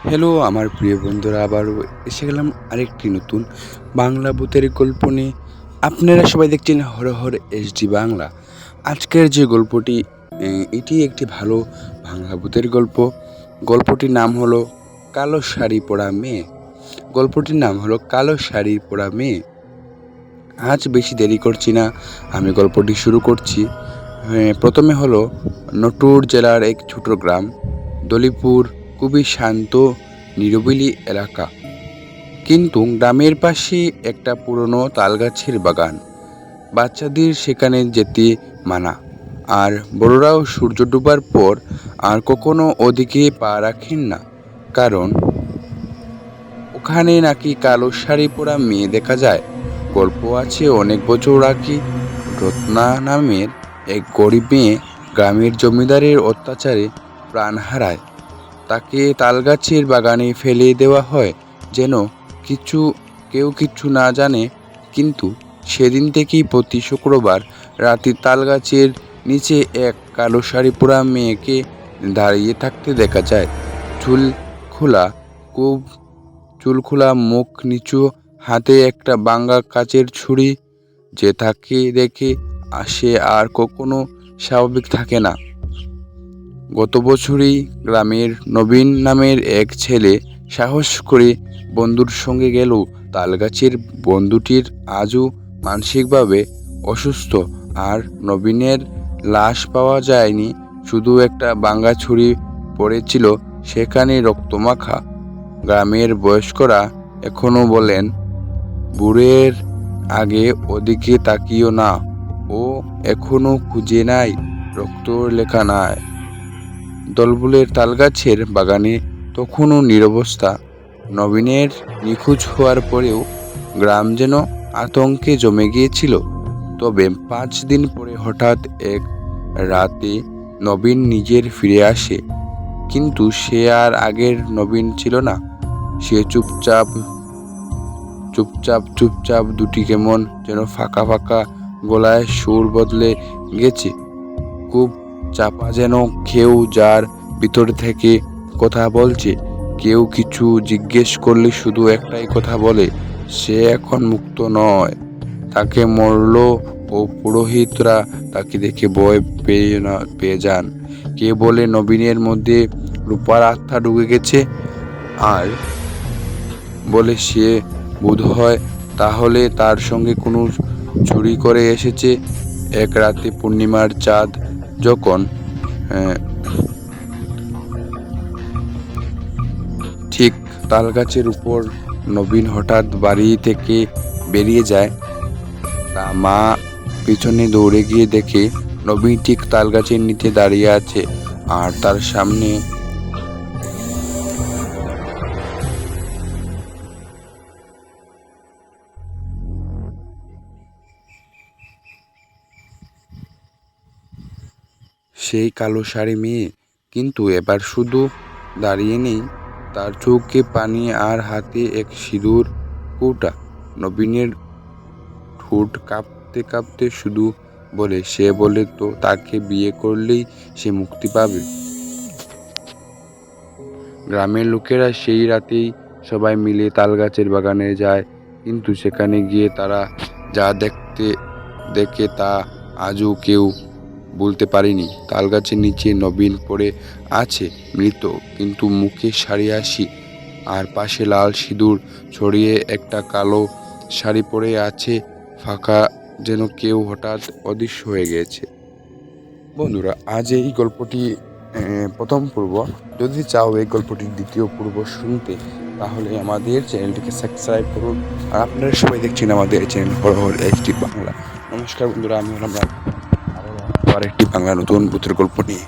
Hello আমার প্রিয় বন্ধুরা, আবারও এসে গেলাম আরেকটি নতুন বাংলা ভূতের গল্প নিয়ে। আপনারা সবাই দেখছেন হরহর এইচডি বাংলা। আজকের যে গল্পটি, এটি একটি ভালো বাংলা ভূতের গল্প। গল্পটির নাম হলো কালো শাড়ি পরা মেয়ে। গল্পটির নাম হলো কালো শাড়ি পরা মেয়ে। আজ বেশি দেরি করছি না, আমি গল্পটি শুরু করছি। প্রথমে হলো নটুর জেলার এক ছোট গ্রাম দলিপুর, খুবই শান্ত নিরিবিলি এলাকা। কিন্তু গ্রামের পাশে একটা পুরনো তালগাছের বাগান। বাচ্চাদের সেখানে যেতে মানা, আর বড়রাও সূর্য ডোবার পর আর কখনো ওদিকে পা রাখেন না, কারণ ওখানে নাকি কালো শাড়ি পরা মেয়ে দেখা যায়। গল্প আছে, অনেক বছর আগে রত্না নামের এক গরিব মেয়ে গ্রামের জমিদারের অত্যাচারে প্রাণ হারায়। তাকে তালগাছের বাগানে ফেলে দেওয়া হয় যেন কেউ কিছু না জানে। কিন্তু সেদিন থেকেই প্রতি শুক্রবার রাতে তালগাছের নিচে এক কালো শাড়ি পরা মেয়েকে দাঁড়িয়ে থাকতে দেখা যায়। খুব চুল খোলা মুখ, নিচু হাতে একটা ভাঙা কাচের ছুরি। যে তাকে দেখে সে আর কখনো স্বাভাবিক থাকে না। গত বছরই গ্রামের নবীন নামের এক ছেলে সাহস করে বন্ধুর সঙ্গে গেল তালগাছের। বন্ধুটির আজও মানসিকভাবে অসুস্থ, আর নবীনের লাশ পাওয়া যায়নি, শুধু একটা ভাঙা ছুরি পড়েছিল সেখানে রক্তমাখা। গ্রামের বয়স্করা এখনো বলেন, বুড়ের আগে ওদিকে তাকিও না, ও এখনো খুঁজে নাই, রক্ত লেখা নাই। দলবলের তালগাছের বাগানে তখনও নীরবস্থা। নবীনের নিখোঁজ হওয়ার পরেও গ্রাম যেন আতঙ্কে জমে গিয়েছিল। তবে 5 দিন পরে হঠাৎ এক রাতে নবীন নিজের ফিরে আসে। কিন্তু সে আর আগের নবীন ছিল না। সে চুপচাপ চুপচাপ দুটি কেমন যেন ফাঁকা ফাঁকা গলায় সুর বদলে গেছে, খুব চাপা, যেন কেউ যার ভিতর থেকে কথা বলছে। কেউ কিছু জিজ্ঞেস করলে শুধু একটাই কথা বলে, সে এখন মুক্ত নয়। তাকে মরল ও পুরোহিতরা তাকে দেখে ভয় পেয়ে যান। কে বলে নবীনের মধ্যে রূপার আত্মা ঢুকে গেছে, আর বলে সে বোধ হয় তাহলে তার সঙ্গে কোনো চুরি করে এসেছে। এক রাতে পূর্ণিমার চাঁদ যখন ঠিক তালগাছের উপর নবীন হঠাৎ বাড়ি থেকে বেরিয়ে যায়। তা মা পিছনে দৌড়ে গিয়ে দেখে নবীন ঠিক তালগাছের নিচে দাঁড়িয়ে আছে, আর তার সামনে সেই কালো শাড়ি মেয়ে। কিন্তু এবার শুধু দাঁড়িয়ে নেই, তার চোখে পানি আর হাতে এক সিঁদুর কৌটা। নবীনের ঠোঁট কাঁপতে কাঁপতে শুধু বলে, সে বলে তো তাকে বিয়ে করলেই সে মুক্তি পাবে। গ্রামের লোকেরা সেই রাতেই সবাই মিলে তালগাছের বাগানে যায়। কিন্তু সেখানে গিয়ে তারা যা দেখে তা আজও কেউ বলতে পারেনি। তালগাছের নিচে নবীন পড়ে আছে মৃত, কিন্তু মুখে সারি হাসি, আর পাশে লাল সিঁদুর ছড়িয়ে একটা কালো শাড়ি পরে আছে ফাঁকা, যেন কেউ হঠাৎ অদৃশ্য হয়ে গেছে। বন্ধুরা, আজ এই গল্পটি প্রথম পর্ব। যদি চাও এই গল্পটির দ্বিতীয় পর্ব শুনতে, তাহলে আমাদের চ্যানেলটিকে সাবস্ক্রাইব করুন। আর আপনারা সবাই দেখছেন আমাদের চ্যানেল হরহর এইচডি বাংলা। নমস্কার বন্ধুরা, আমি হলাম আরেকটি বাংলা নতুন ভূতের গল্প নিয়ে।